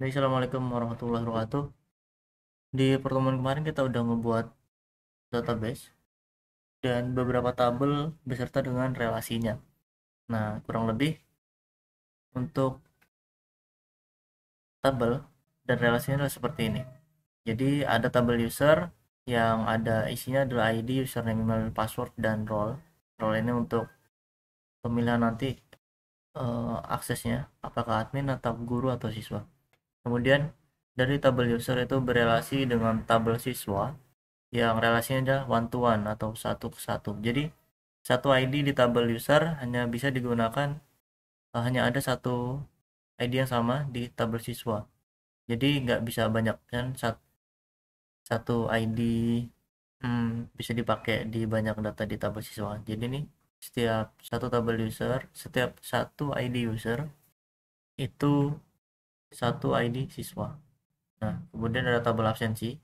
Jadi, assalamualaikum warahmatullahi wabarakatuh. Di pertemuan kemarin kita udah ngebuat database dan beberapa tabel beserta dengan relasinya. Nah, kurang lebih untuk tabel dan relasinya adalah seperti ini. Jadi, ada tabel user yang ada isinya adalah ID, username, email, password, dan role. Role ini untuk pemilihan nanti aksesnya, apakah admin atau guru atau siswa. Kemudian, dari tabel user itu berelasi dengan tabel siswa yang relasinya adalah one to one atau satu ke satu. Jadi satu ID di tabel user hanya bisa digunakan, hanya ada satu ID yang sama di tabel siswa. Jadi nggak bisa banyak kan, satu ID bisa dipakai di banyak data di tabel siswa. Jadi nih setiap satu tabel user, setiap satu ID user itu satu ID siswa. Nah, kemudian ada tabel absensi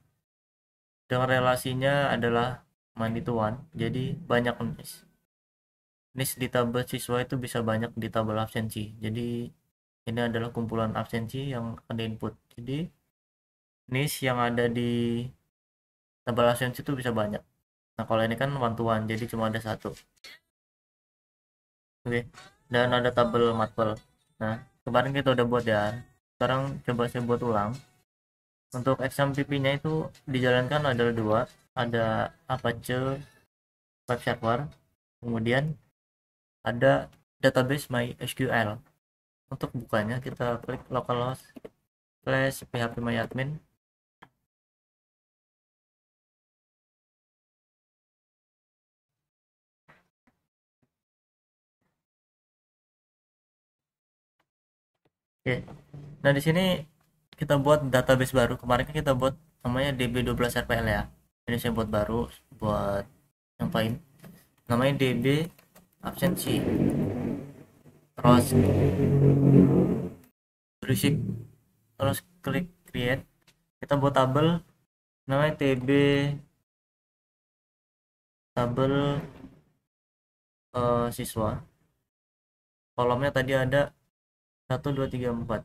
dengan relasinya adalah one to one. Jadi banyak NIS di tabel siswa itu bisa banyak di tabel absensi. Jadi ini adalah kumpulan absensi yang akan diinput. Jadi NIS yang ada di tabel absensi itu bisa banyak. Nah, kalau ini kan one to one, jadi cuma ada satu. Oke. Dan ada tabel matpel. Nah, kemarin kita udah buat ya. Sekarang coba saya buat ulang. Untuk exam PP-nya itu dijalankan ada dua. Ada Apache Web Server. Kemudian ada database MySQL. Untuk bukanya kita klik localhost / phpMyAdmin. Oke. Nah, di sini kita buat database baru. Kemarin kan kita buat namanya DB12RPL ya. Ini saya buat baru buat ngapain? Namanya DB absensi. Terus berisik, terus klik create. Kita buat tabel namanya TB tabel siswa. Kolomnya tadi ada 1 2 3 4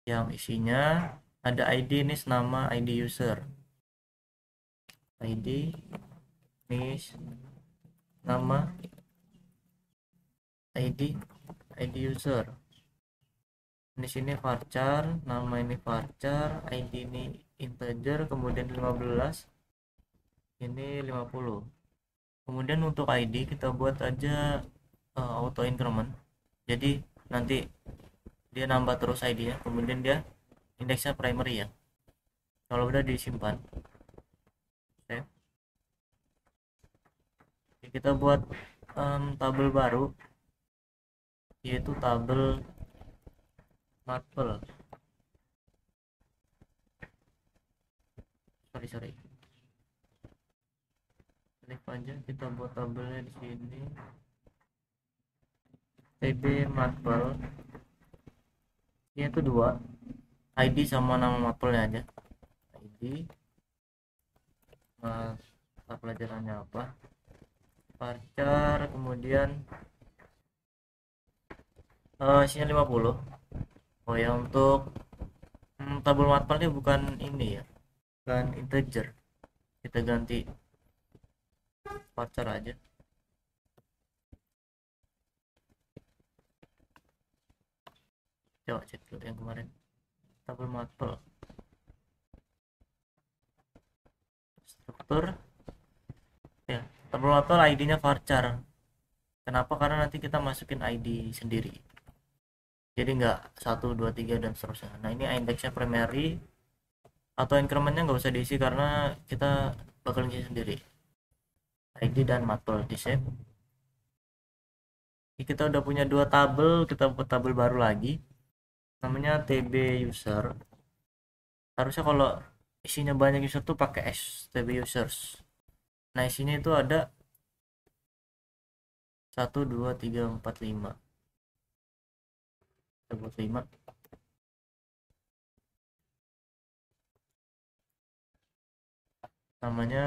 yang isinya ada ID, NIS, nama, ID user. ID, NIS, nama, ID user. Di sini varchar, nama ini varchar, ID ini integer, kemudian 15, ini 50. Kemudian untuk ID kita buat aja auto increment. Jadi nanti dia nambah terus ID-nya, kemudian dia indeksnya primary ya. Kalau udah disimpan, save. Kita buat tabel baru, yaitu tabel marble. Sorry, klik aja, kita buat tabelnya di sini. TB marble ini tuh dua ID sama nama mapelnya aja. ID mata pelajarannya apa, varchar, kemudian isinya 50. Oh ya, untuk tabel matpelnya bukan ini ya, bukan integer, kita ganti varchar aja. Coba cek dulu yang kemarin, tabel matpel struktur ya. Tabel matpel ID-nya varchar. Kenapa? Karena nanti kita masukin ID sendiri, jadi nggak 1 2 3 dan seterusnya. Nah, ini indeksnya primary, atau incrementnya nggak usah diisi karena kita bakal isi sendiri. ID dan matpel di save. Kita udah punya dua tabel, kita buat tabel baru lagi namanya TB user. Harusnya kalau isinya banyak user tuh pakai S, TB users. Nah, isinya itu ada 1 2 3 4 5. Kita buat 5. Namanya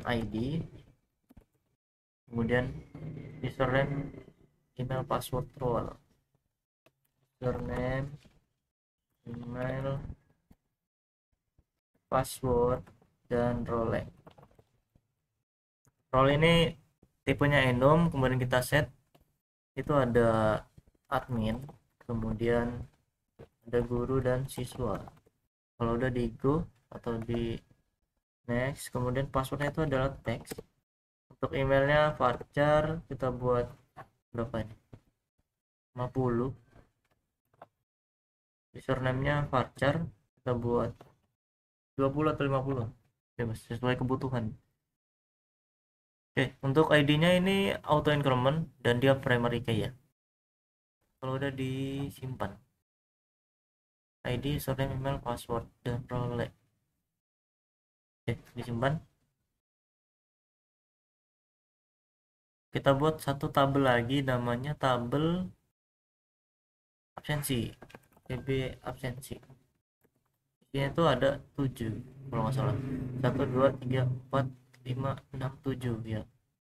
ID, kemudian username, email, password, role. username, email, password, dan role. Role ini tipenya enum, kemudian kita set itu ada admin, kemudian ada guru dan siswa. Kalau udah di go atau di next, kemudian passwordnya itu adalah teks. Untuk emailnya varchar kita buat berapa ini, 50. Username-nya varchar kita buat 20 atau 50, bebas sesuai kebutuhan. Oke, untuk ID-nya ini auto increment dan dia primary key ya. Kalau udah disimpan ID, username, email, password, dan role. Oke, disimpan. Kita buat satu tabel lagi, namanya tabel absensi, PB absensi. Ini tuh ada 7 kalau nggak salah, 1 2 3 4 5 6 7 ya,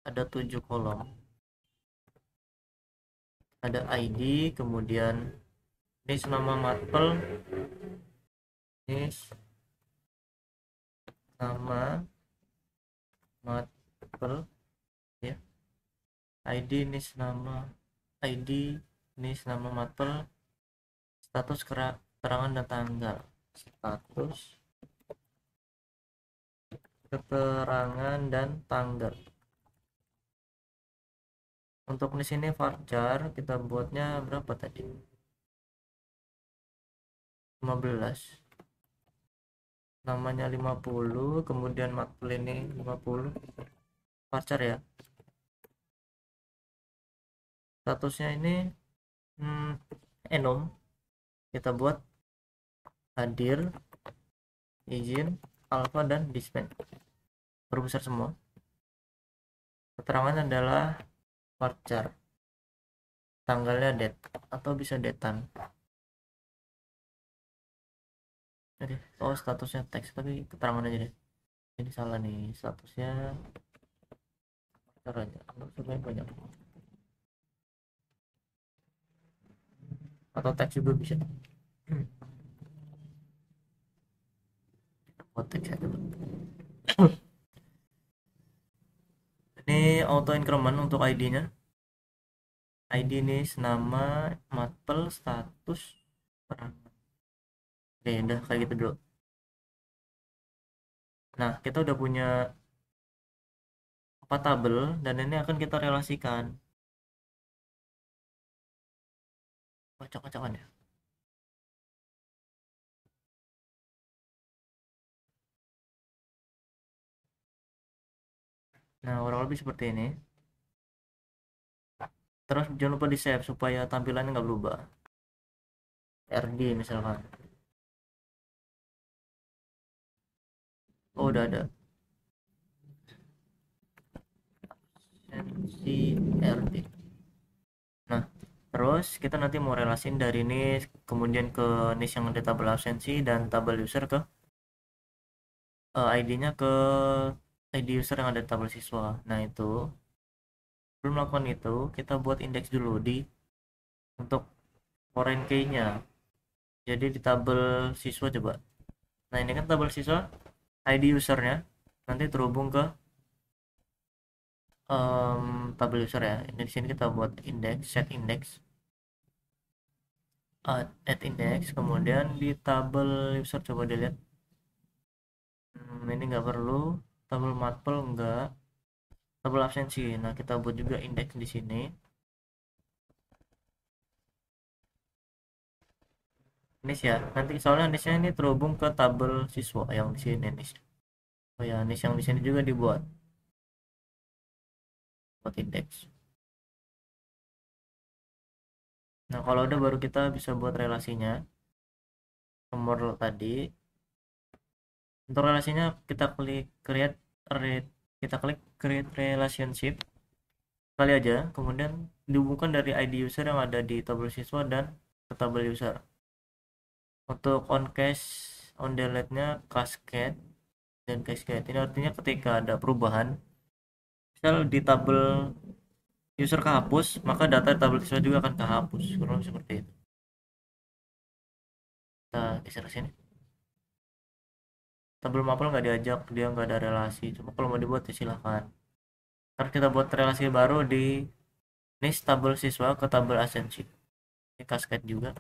ada 7 kolom. Ada ID, kemudian ini nama matpel, ini nama matpel ya, ID ini nama ID, ini nama matpel, status keterangan dan tanggal, status keterangan dan tanggal. Untuk di sini varchar kita buatnya berapa tadi, 15, namanya 50, kemudian matpel ini 50, varchar ya. Statusnya ini enum, kita buat hadir, izin, alpha, dan disband, berbesar semua. Keterangan adalah varchar, tanggalnya date atau bisa datean. Oke, oh statusnya teks tapi keterangan aja deh, ini salah nih, statusnya varchar aja, supaya banyak, atau teks juga bisa. Oh, teks aja. Ini auto increment untuk ID-nya. ID ini nama matpel, status, perangan. Oke, udah kayak gitu dulu. Nah, kita udah punya 4 tabel dan ini akan kita relasikan. Kocok-kocokan ya. Nah, kurang lebih seperti ini. Terus jangan lupa di save supaya tampilannya nggak berubah. RD misalkan. Oh, udah ada. RD. Nah, terus kita nanti mau relasin dari NIS kemudian ke NIS yang ada tabel absensi dan tabel user ke ID-nya ke ID user yang ada di tabel siswa. Nah, itu belum melakukan itu, kita buat indeks dulu di untuk foreign key-nya. Jadi di tabel siswa coba. Nah, ini kan tabel siswa, ID usernya nanti terhubung ke tabel user ya. Ini di sini kita buat indeks, set index, add index, kemudian di tabel user coba dilihat. Ini nggak perlu, tabel matpel enggak, tabel absensi. Nah, kita buat juga indeks di sini. Nis ya, nanti soalnya nisnya ini terhubung ke tabel siswa yang di sini nis. Oh ya, nis yang di sini juga dibuat buat indeks. Nah, kalau udah baru kita bisa buat relasinya nomor tadi. Untuk relasinya kita klik create relationship kali aja, kemudian dihubungkan dari ID user yang ada di tabel siswa dan ke tabel user. Untuk on cache on delete nya cascade dan cascade ini artinya ketika ada perubahan, misal di tabel user kehapus, maka data di tabel siswa juga akan kehapus, kurang seperti itu. geser ke sini. Tabel mapel nggak diajak, dia nggak ada relasi, cuma kalau mau dibuat ya silahkan. Ntar kita buat relasi baru di ini tabel siswa ke tabel asensi, ini cascade juga.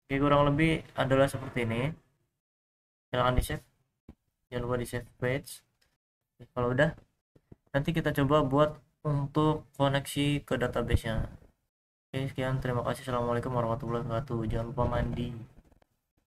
Oke, kurang lebih adalah seperti ini. Silahkan di save, jangan lupa di save page. Oke, kalau udah nanti kita coba buat untuk koneksi ke database nya. Oke, sekian, terima kasih, assalamualaikum warahmatullahi wabarakatuh, jangan lupa mandi.